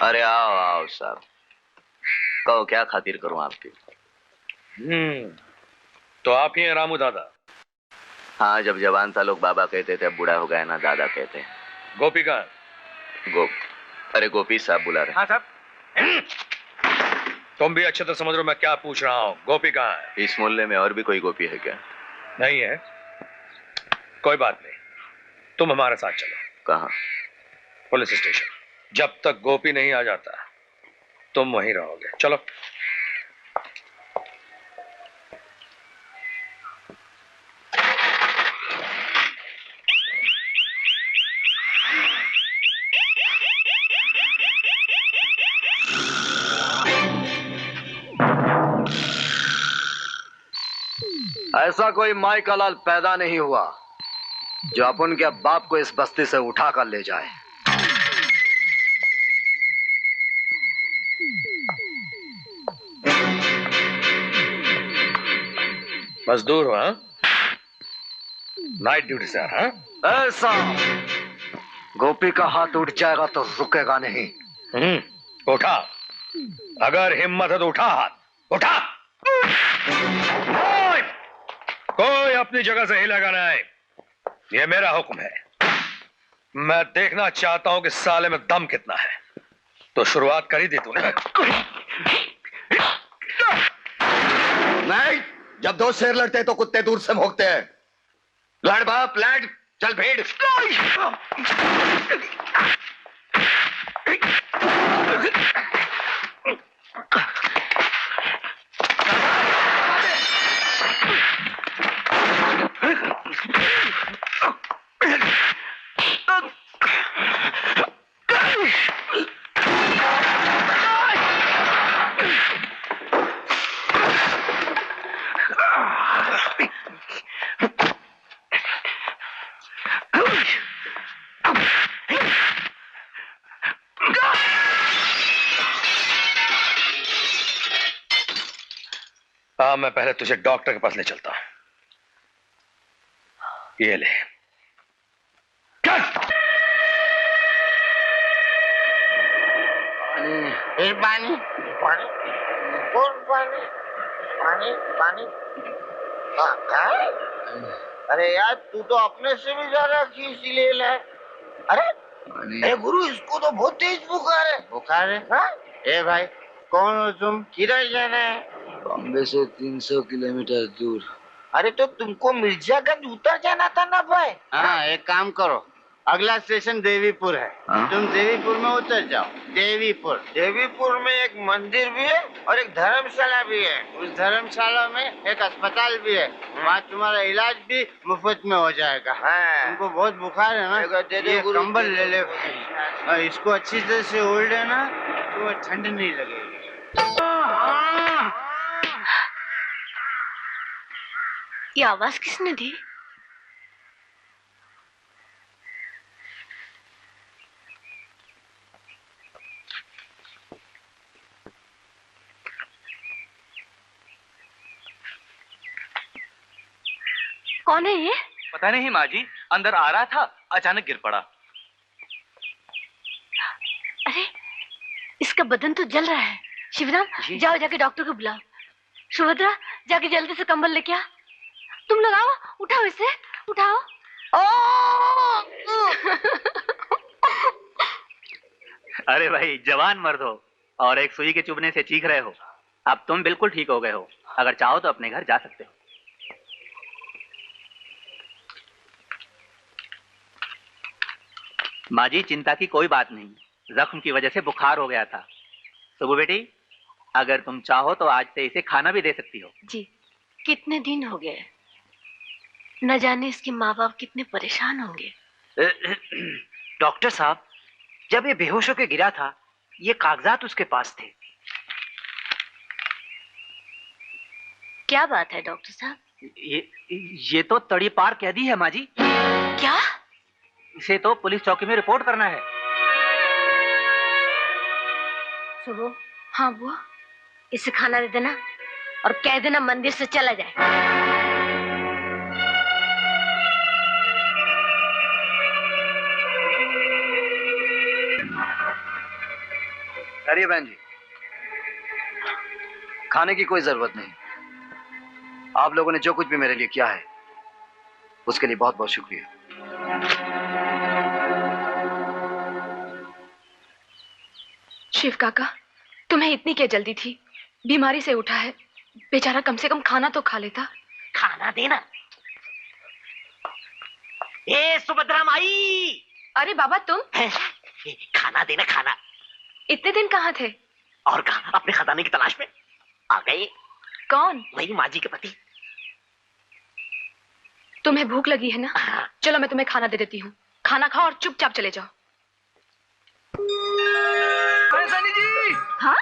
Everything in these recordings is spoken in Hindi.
अरे आओ आओ साहब, कहो क्या खातिर करूं आपकी। तो आप ही हैं रामू दादा? हाँ, जब जवान था लोग बाबा कहते थे, अब बूढ़ा हो गया ना दादा कहते हैं। गोपी का? अरे गोपी साहब बुला रहे। हाँ साहब। तुम भी अच्छे तो समझ लो मैं क्या पूछ रहा हूँ। गोपी कहाँ है? इस मोहल्ले में और भी कोई गोपी है क्या? नहीं है। कोई बात नहीं, तुम हमारे साथ चलो। कहाँ? Police station. जब तक गोपी नहीं आ जाता तुम वहीं रहोगे। चलो। ऐसा कोई माई का लाल पैदा नहीं हुआ जो अपन के बाप को इस बस्ती से उठा कर ले जाए। मजदूर हो? हाँ, नाइट ड्यूटी से हाँ? ऐसा गोपी का हाथ उठ जाएगा तो रुकेगा नहीं। उठा, अगर हिम्मत है तो उठा हाथ, उठा। कोई अपनी जगह से हिलेगा नहीं, ये मेरा हुक्म है। मैं देखना चाहता हूं कि साले में दम कितना है। तो शुरुआत कर ही दी तूने। नहीं, जब दो शेर लड़ते हैं तो कुत्ते दूर से भौंकते हैं। लड़ बाप लड़, चल भीड़। हाँ, मैं पहले तुझे डॉक्टर के पास ले चलता हूं। ये ले। पानी पानी और पानी पानी पानी। अरे यार, तू तो अपने से भी ज्यादा खींच ले ले। अरे गुरु, इसको तो बहुत तेज बुखार है। बुखार है? हाँ? ए भाई, कौन हो तुम? किधर जाना है? बॉम्बे से 300 किलोमीटर दूर। अरे तो तुमको मिर्जागंज उतर जाना था ना भाई। हाँ, एक काम करो, अगला स्टेशन देवीपुर है। तुम देवीपुर में उतर जाओ। देवीपुर में एक मंदिर भी है और एक धर्मशाला भी है। उस धर्मशाला में एक अस्पताल भी है। वहाँ तुम्हारा इलाज भी मुफ्त में हो जाएगा। तुमको बहुत बुखार है ना, ये कंबल ले ले और इसको अच्छी तरह से ओढ़ लेना, तुम्हें ठंड नहीं लगेगी। ये आवाज किसने दी? कौन है ये? पता नहीं माँ जी, अंदर आ रहा था, अचानक गिर पड़ा। अरे, इसका बदन तो जल रहा है। शिवराम, जाओ जाके डॉक्टर को बुलाओ। सुभद्रा, जाके जल्दी से कंबल लेके आ। तुम लोग आओ, उठाओ इसे, उठाओ। अरे भाई, जवान मर्द हो और एक सुई के चुभने से चीख रहे हो। अब तुम बिल्कुल ठीक हो गए हो। अगर चाहो तो अपने घर जा सकते हो। माँ जी, चिंता की कोई बात नहीं, जख्म की वजह से बुखार हो गया था। सुबह बेटी, अगर तुम चाहो तो आज से इसे खाना भी दे सकती हो। जी, कितने दिन हो गए, न जाने इसके माँ बाप कितने परेशान होंगे। डॉक्टर साहब, जब ये बेहोश होकर गिरा था, ये कागजात उसके पास थे। क्या बात है डॉक्टर साहब? ये तो तड़ी पार कैदी है माँ जी। क्या? इसे तो पुलिस चौकी में रिपोर्ट करना है। सुबह, हाँ बुआ, इसे खाना दे देना और कह देना मंदिर से चला जाए। बैठिए बहन जी, खाने की कोई जरूरत नहीं। आप लोगों ने जो कुछ भी मेरे लिए किया है उसके लिए बहुत बहुत शुक्रिया। शिव काका, तुम्हें इतनी क्या जल्दी थी? बीमारी से उठा है, बेचारा कम से कम खाना तो खा लेता। खाना देना। ए सुभद्रा माई! अरे बाबा तुम? खाना देना, खाना। इतने दिन कहाँ थे? और कहाँ, अपने खजाने की तलाश में आ गए। कौन? वही माजी के पति। तुम्हें भूख लगी है ना? चलो मैं तुम्हें खाना दे देती हूँ, खाना खाओ और चुपचाप चले जाओ। सनी जी। हाँ?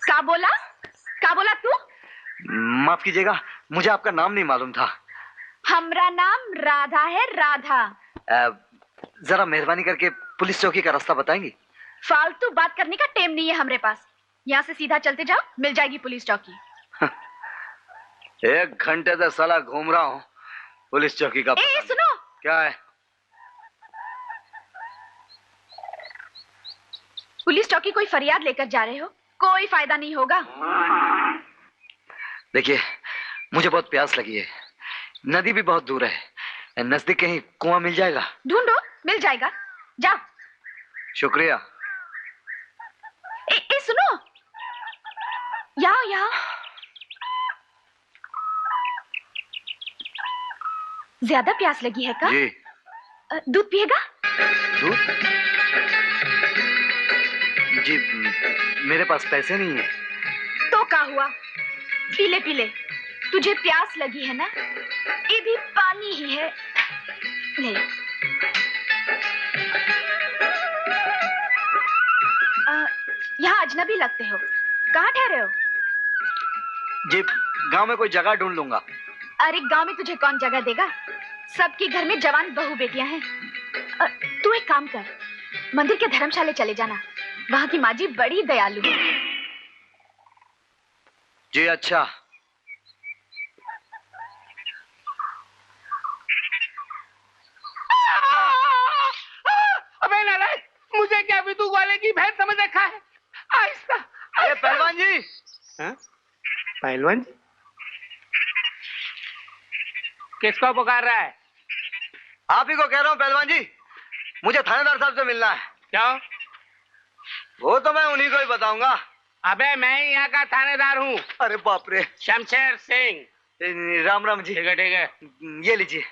क्या बोला? क्या बोला तू? माफ कीजिएगा, मुझे आपका नाम नहीं मालूम था। हमारा नाम राधा है, राधा। जरा मेहरबानी करके पुलिस चौकी का रास्ता बताएंगी? फालतू बात करने का टाइम नहीं है हमारे पास। यहाँ से सीधा चलते जाओ, मिल जाएगी पुलिस चौकी। 1 घंटे से साला घूम रहा हूँ, पुलिस चौकी का ए, सुनो। क्या है? पुलिस चौकी कोई फरियाद लेकर जा रहे हो? कोई फायदा नहीं होगा। देखिए, मुझे बहुत प्यास लगी है, नदी भी बहुत दूर है, नजदीक कहीं कुआं मिल जाएगा? ढूंढो, मिल जाएगा, जाओ। शुक्रिया। ए, सुनो, यहाँ यहाँ। ज्यादा प्यास लगी है क्या? जी। दूध पिएगा? दूध? जी, मेरे पास पैसे नहीं है। तो क्या हुआ, पीले पीले। तुझे प्यास लगी है ना, ये भी पानी ही है, ले। यहाँ अजनबी लगते हो, कहाँ ठहरे हो? जी, गांव में कोई जगह ढूंढ लूंगा। अरे गांव में तुझे कौन जगह देगा? सबके घर में जवान बहू बेटियां हैं। तू एक काम कर, मंदिर के धर्मशाले चले जाना, वहां की माँ जी बड़ी दयालु है। जी अच्छा। अबे नालायक, मुझे क्या विदु वाले की भैंस समझ रखा है? आहिस्ता। अरे पहलवान जी। हाँ? पहलवान जी किसको पुकार रहा है? आप ही को कह रहा हूँ पहलवान जी, मुझे थानेदार साहब से मिलना है। क्यों? वो तो मैं उन्हीं को ही बताऊंगा। अबे मैं ही यहाँ का थानेदार हूँ। अरे बाप रे। शमशेर सिंह। राम राम जी। ठीक है ठीक है, ये लीजिए।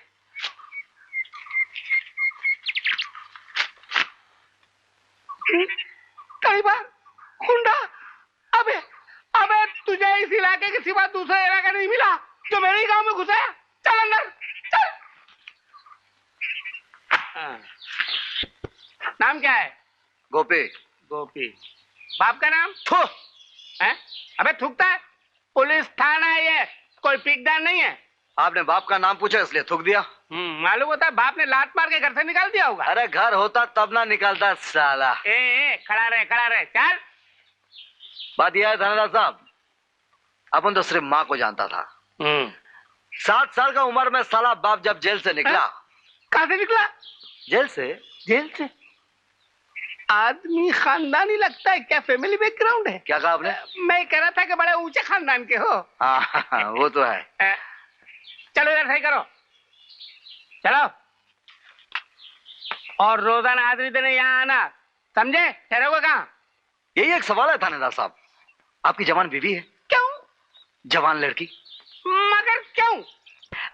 कई बार गुंडा। अबे अबे तुझे इस इलाके के सिवा दूसरा इलाका नहीं मिला जो मेरे ही गांव में घुसा? चल अंदर चल। नाम क्या है? गोपी। गोपी। बाप का नाम? थू। है? अबे थूकता है? पुलिस थाना है ये, कोई पीकदार नहीं है। आपने बाप का नाम पूछा इसलिए थूक दिया। मालूम होता है बाप ने लात मार के घर से निकाल दिया होगा। अरे घर होता तब ना निकालता साला। खड़ा रहे चल। बात यह है थानेदार साहब, अपन तो सिर्फ माँ को जानता था। 7 साल का उम्र में साला बाप जब जेल से निकला। कहाँ से निकला? जेल से। जेल से? आदमी खानदानी लगता है क्या? फैमिली बैकग्राउंड है? क्या कहा आपने? मैं कह रहा था कि बड़े ऊंचे खानदान के हो। हाँ वो तो है। चलो इधर सही करो, चलो। और रोजाना हाजिरी देने यहाँ आना, समझे? ठहरोगे कहाँ? यही एक सवाल है थानेदार साहब, आपकी जवान बीवी है? क्यों? जवान लड़की। मगर क्यों?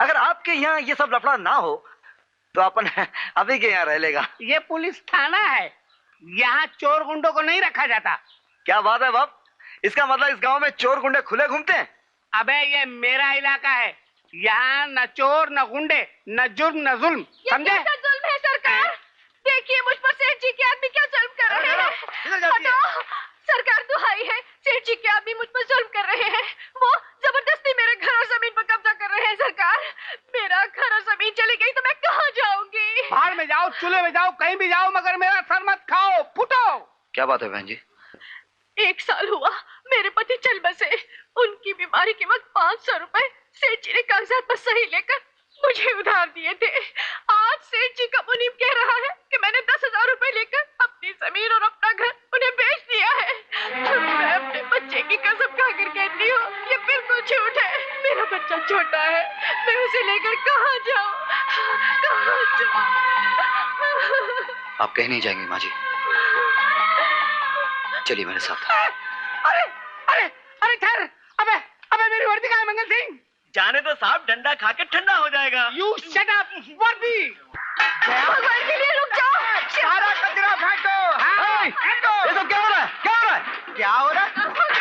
अगर आपके यहाँ ये सब लफड़ा ना हो तो अपन अभी के यहाँ रह लेगा। ये पुलिस थाना है, यहाँ चोर गुंडों को नहीं रखा जाता। क्या बात है बाप, इसका मतलब इस गांव में चोर गुंडे खुले घूमते हैं? अबे ये मेरा इलाका है, यहाँ न चोर न गुंडे न जुर्म न जुल्म, समझे? जुल्म है सरकार, देखिए मुझ पर सेठ जी के आदमी क्या जुल्म कर रहे हैं। हटो, सरकार दुहाई है, सेठ जी के आदमी मुझ पर जुल्म कर रहे हैं। वो जबरदस्ती मेरे घर और जमीन पर कब्जा कर रहे हैं। सरकार, मेरा घर और जमीन चली गई तो मैं कहाँ जाऊंगी? बाहर में जाओ, चूल्हे में जाओ, कहीं भी जाओ, मगर मेरा सर मत खाओ, फुटो। क्या बात है बहन जी? 1 साल हुआ मेरे पति चल बसे। उनकी बीमारी के वक्त 500 रुपए सेठ जी ने कागजात पर सही लेकर मुझे उधार दिए थे। आज सेठ जी का मुनीम कह रहा है कि मैंने 10,000 रुपए लेकर अपनी जमीन और अपना घर उन्हें बेच दिया है। मैं अपने बच्चे की कसम खाकर कहती हूँ ये बिल्कुल झूठ है। मेरा बच्चा छोटा है, मैं उसे लेकर कहाँ जाऊँ, कहाँ जाऊँ? आप कहीं नहीं जाएंगे माँ जी, चलिए मेरे साथ। अरे अरे अरे ठहर, अबे अबे मेरी वर्दी कहाँ है मंगल सिंह? जाने तो साहब, डंडा खा के ठंडा हो जाएगा। यू शट अप, वर्दी। भगवान के लिए रुक जाओ। सारा कचरा फेंको। हाँ, फेंको। ये सब क्या हो रहा है? क्या हो रहा है? क्या हो रहा है?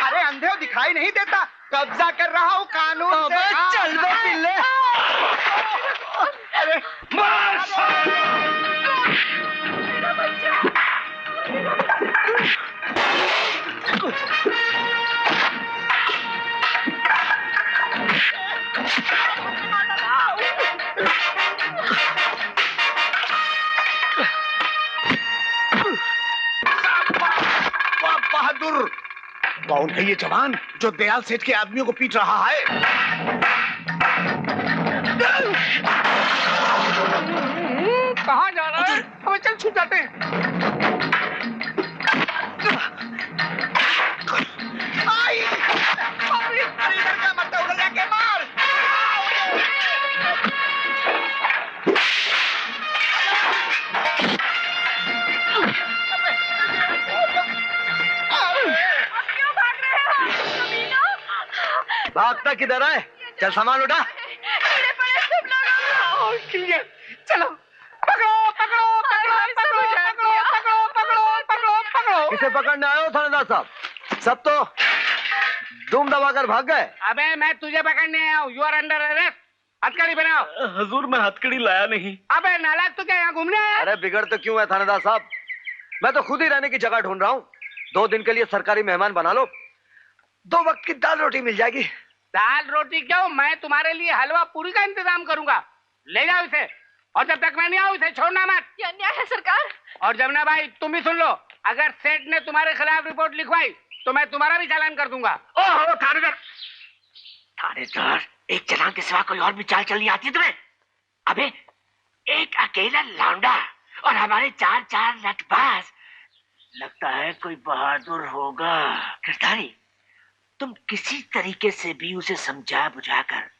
अरे अंधे हो, दिखाई नहीं देता? कब्जा कर रहा हूँ कानून से। चल बे पिल्ले। अरे मेरा बच्चा। बहादुर, कौन है ये जवान जो दयाल सेठ के आदमियों को पीट रहा है? कहाँ जा रहा है? हमें चल छूट जाते हैं। आई! अरे इधर का मत उधर जाके मार। भागता किधर है? चल सामान उठा। क्लियर, चलो पकड़ो पकड़ो पकड़ो पकड़ो पकड़ो पकड़ो पकड़ो पकड़ो। किसे पकड़ने आए हो थानेदार साहब? सब तो दुम दबाकर भाग गए। अबे मैं तुझे पकड़ने आया हूँ। You are under arrest. हथकड़ी बनाओ। हुजूर, मैं हथकड़ी लाया नहीं। अबे नालायक, तू क्या यहाँ घूमने आया? अरे बिगड़ तो क्यों है थानेदार साहब? मैं तो खुद ही रहने की जगह ढूंढ रहा हूँ। 2 दिन के लिए सरकारी मेहमान बना लो, 2 वक्त की दाल रोटी मिल जाएगी। दाल रोटी क्यों, मैं तुम्हारे लिए हलवा पूरी का इंतजाम करूंगा। ले जाओ इसे, और जब तक मैं नहीं आऊँ इसे छोड़ना मत। ये अन्याय है सरकार। और जमुना भाई, तुम भी सुन लो, अगर सेठ ने तुम्हारे खिलाफ रिपोर्ट लिखवाई तो मैं तुम्हारा भी चालान कर दूंगा। ओहो थानेदार, थानेदार, एक चालान के सिवा कोई और भी चाल चलनी आती है तुम्हें? अबे एक अकेला लौंडा और हमारे 4 लठबाज, लगता है कोई बहादुर होगा। गिरधारी, तुम किसी तरीके से भी उसे समझा बुझाकर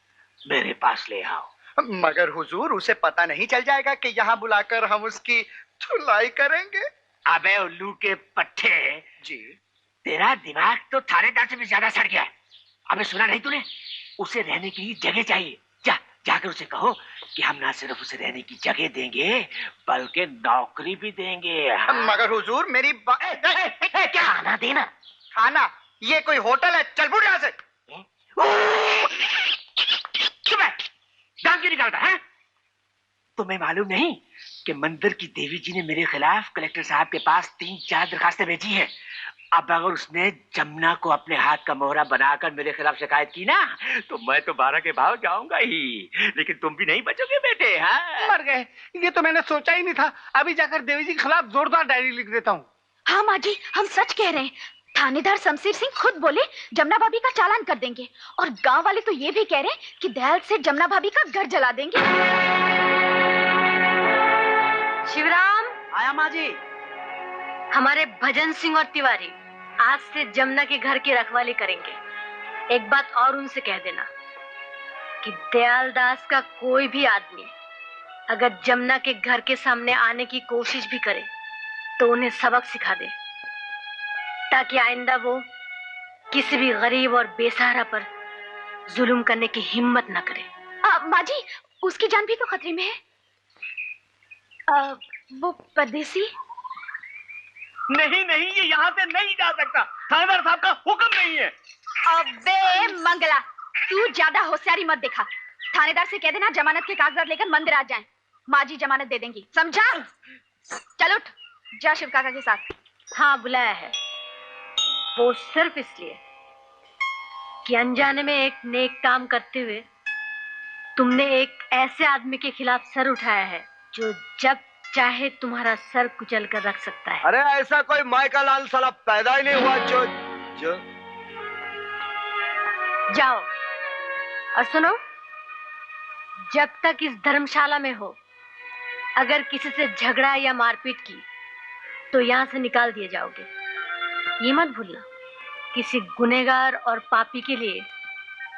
मेरे पास ले आओ। मगर हुजूर, उसे पता नहीं चल जाएगा कि यहाँ बुलाकर हम उसकी धुलाई करेंगे? अबे उल्लू के पट्टे जी, तेरा दिमाग तो थानेदार से भी ज्यादा सड़ गया है। अबे सुना नहीं तूने? उसे रहने की जगह चाहिए। जाकर उसे कहो कि हम ना सिर्फ उसे रहने की जगह देंगे बल्कि नौकरी भी देंगे। मगर हुजूर मेरी क्या खाना देना? खाना? ये कोई होटल है? चल बुढ़ यहाँ से। चुप है, दाम क्यों निकालता है? तुम्हें मालूम नहीं कि मंदिर की देवी जी ने मेरे खिलाफ कलेक्टर साहब के पास 3-4 दरखास्तें भेजी है। अब अगर उसने जमुना को अपने हाथ का मोहरा बनाकर मेरे खिलाफ शिकायत की ना, तो मैं तो 12 के भाव जाऊंगा ही, लेकिन तुम भी नहीं बचोगे बेटे। हाँ, मर गए, ये तो मैंने सोचा ही नहीं था। अभी जाकर देवी जी के खिलाफ जोरदार डायरी लिख देता हूँ। हाँ माँ जी, हम सच कह रहे हैं। थानेदार शमशेर सिंह खुद बोले जमुना भाभी का चालान कर देंगे, और गांव वाले तो ये भी कह रहे हैं कि दयाल से जमुना भाभी का घर जला देंगे। शिवराम। आया माँ जी। हमारे भजन सिंह और तिवारी आज से जमुना के घर की रखवाली करेंगे। एक बात और उनसे कह देना कि दयाल दास का कोई भी आदमी अगर जमुना के घर के सामने आने की कोशिश भी करे तो उन्हें सबक सिखा दे, ताकि आइंदा वो किसी भी गरीब और बेसहारा पर जुल्म करने की हिम्मत न करे। माँ जी, उसकी जान भी तो खतरे में है। वो परदेसी? नहीं, ये यहाँ से नहीं जा सकता। थानेदार साहब का हुक्म नहीं है। अबे मंगला, तू ज्यादा होशियारी मत दिखा। थानेदार से कह देना जमानत के कागजात लेकर मंदिर आ जाएं। माँ जी जमानत दे देंगी, समझा? चल उठ, जा शिव काका के साथ। हाँ, बुलाया है वो सिर्फ इसलिए कि अनजाने में एक नेक काम करते हुए तुमने एक ऐसे आदमी के खिलाफ सर उठाया है जो जब चाहे तुम्हारा सर कुचल कर रख सकता है। अरे ऐसा कोई माइकल लाल साला पैदा ही नहीं हुआ जो जाओ और सुनो, जब तक इस धर्मशाला में हो अगर किसी से झगड़ा या मारपीट की तो यहाँ से निकाल दिए जाओगे। ये मत भूलना, किसी गुनहगार और पापी के लिए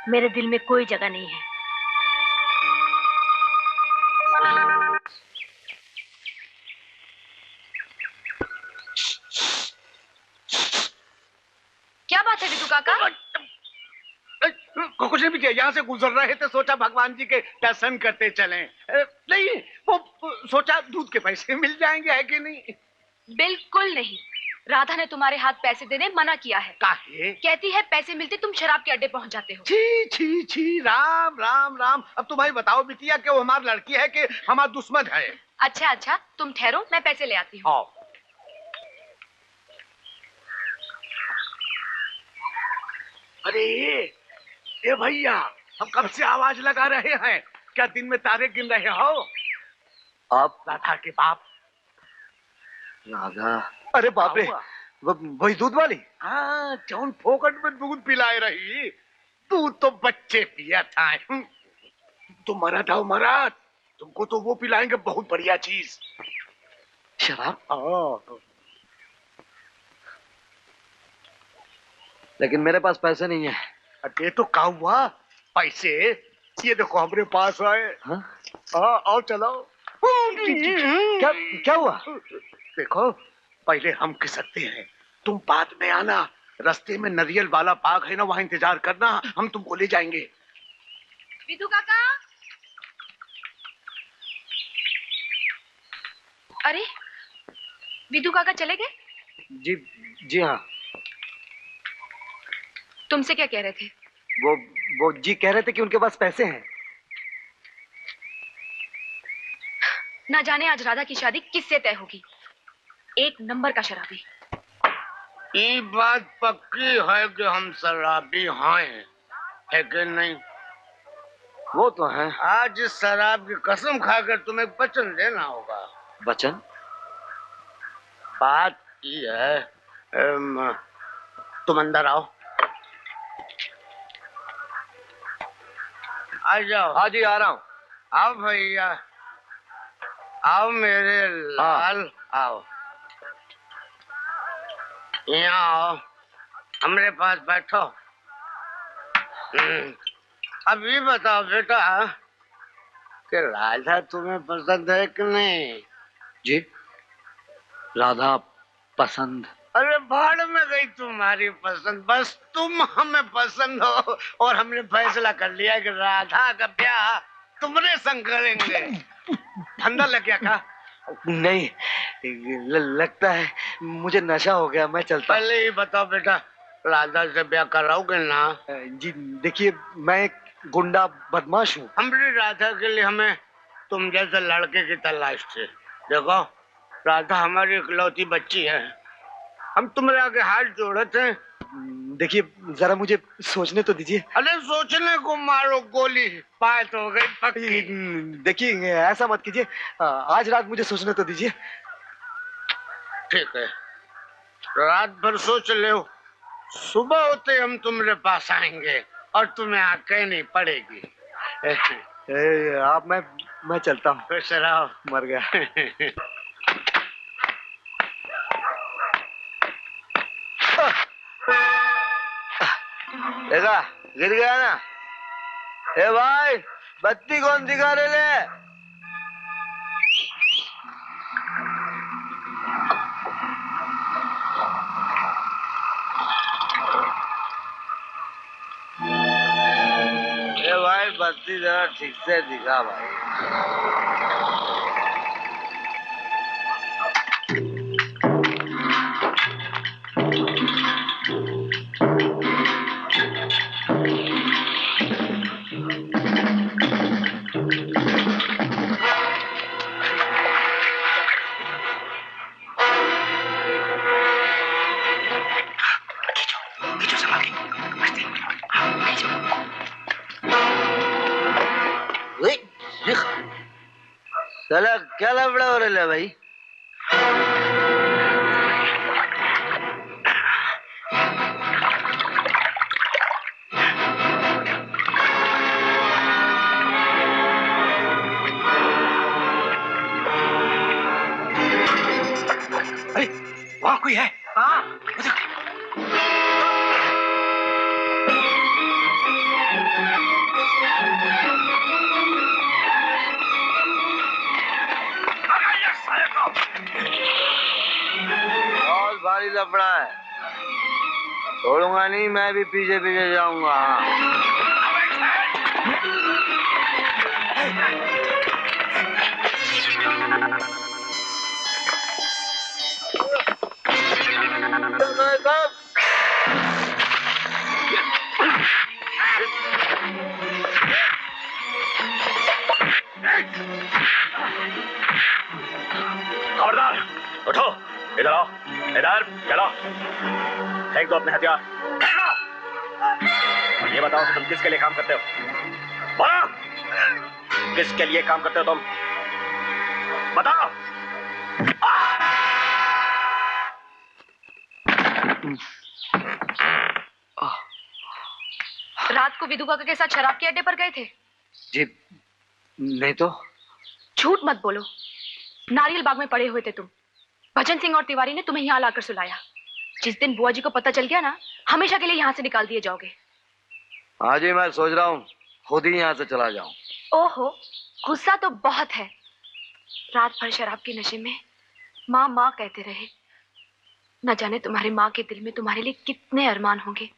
मेरे दिल में कोई जगह नहीं है। क्या बात है विदु काका? कुछ नहीं किया, यहाँ से गुजर रहे थे, सोचा भगवान जी के दर्शन करते चलें। नहीं, वो सोचा दूध के पैसे मिल जाएंगे, है कि नहीं? बिल्कुल नहीं, राधा ने तुम्हारे हाथ पैसे देने मना किया है। काहे? कहती है पैसे मिलते तुम शराब के अड्डे पहुंच जाते हो। छी छी छी, राम राम राम। अब तुम्हारी बताओ बिटिया कि वो हमारी लड़की है कि हमारा दुश्मन है? अच्छा अच्छा, तुम ठहरो, मैं पैसे ले आती हूँ। आओ। अरे ये भैया, हम कब से आवाज लगा रहे हैं, क्या दिन में तारे गिन रहे हो? आप? राधा के बाप। राधा? अरे बाप रे, वही दूध वाली? हाँ, जौन फोकट में दूध पिलाए रही। दूध तो बच्चे पिया था। तुम मरद हो मरद, तुमको तो वो पिलाएंगे बहुत बढ़िया चीज। शराब? लेकिन मेरे पास पैसे नहीं है। अरे तो क्या हुआ? पैसे ये देखो हमारे पास आए। हाँ? आओ चलो। क्या क्या हुआ? देखो, पहले हम खिसकते हैं, तुम बाद में आना। रास्ते में नारियल वाला बाग है ना, वहाँ इंतजार करना, हम तुमको ले जाएंगे। विदु काका, अरे विदु काका चले गए? जी हाँ। तुमसे क्या कह रहे थे? वो जी कह रहे थे कि उनके पास पैसे हैं। ना जाने आज राधा की शादी किससे तय होगी। एक नंबर का शराबी। ये बात पक्की है कि हम शराबी हैं, है कि नहीं? वो तो है। आज इस शराब की कसम खाकर तुम्हें वचन देना होगा। वचन? बात ये है, तुम अंदर आओ। आ जाओ। हाँ जी, आ रहा हूँ। आओ भैया, आओ मेरे लाल, आओ यहाँ आओ, हमारे पास बैठो। अब ये बताओ बेटा कि राधा तुम्हें पसंद है कि नहीं? जी, राधा पसंद? अरे भाड़ में गई तुम्हारी पसंद, बस तुम हमें पसंद हो और हमने फैसला कर लिया कि राधा का ब्याह तुम्हारे संग करेंगे। धंधा लग गया का? नहीं, लगता है मुझे नशा हो गया, मैं चलता। पहले ही बताओ बेटा, राधा से ब्याह कराओगे ना? जी देखिए, मैं एक गुंडा बदमाश हूँ। हमारी राधा के लिए हमें तुम जैसे लड़के की तलाश थी। देखो, राधा हमारी इकलौती बच्ची है, हम तुम्हारे आगे हाथ जोड़े थे। देखिए, जरा मुझे सोचने तो दीजिए। अरे सोचने को मारो गोली, बात हो गई पक्की। देखिए, ऐसा मत कीजिए, आज रात मुझे सोचने तो दीजिए। ठीक है, रात भर सोच ले, सुबह होते हम तुम्हारे पास आएंगे और तुम्हें आके नहीं पड़ेगी। आप मैं चलता हूँ। खुश रहो। मर गया। देखा, गिर गया ना? ए भाई, बत्ती कौन दिखा रहे ले? ए भाई, बत्ती जरा ठीक से दिखा भाई। साला क्या लफड़ा हो रहा है भाई? कोई है। हाँ। बहुत भारी लफड़ा है, छोड़ूंगा नहीं, मैं भी पीछे पीछे जाऊंगा। खबरदार, उठो, इधर आओ, इधर चलो, फेंक दो अपने हथियार और ये बताओ कि तुम किसके लिए काम करते हो? बोलो, किसके लिए काम करते हो तुम? बताओ। रात को विधु काका के साथ शराब के अड्डे पर गए थे? जी नहीं तो। झूठ मत बोलो, नारियल बाग में पड़े हुए थे तुम। भजन सिंह और तिवारी ने तुम्हें यहाँ लाकर सुलाया। जिस दिन बुआ जी को पता चल गया ना, हमेशा के लिए यहाँ से निकाल दिए जाओगे। हाँ जी, मैं सोच रहा हूँ खुद ही यहाँ से चला जाऊं। ओहो, गुस्सा तो बहुत है। रात भर शराब के नशे में माँ माँ कहते रहे। न जाने तुम्हारी माँ के दिल में तुम्हारे लिए कितने अरमान होंगे।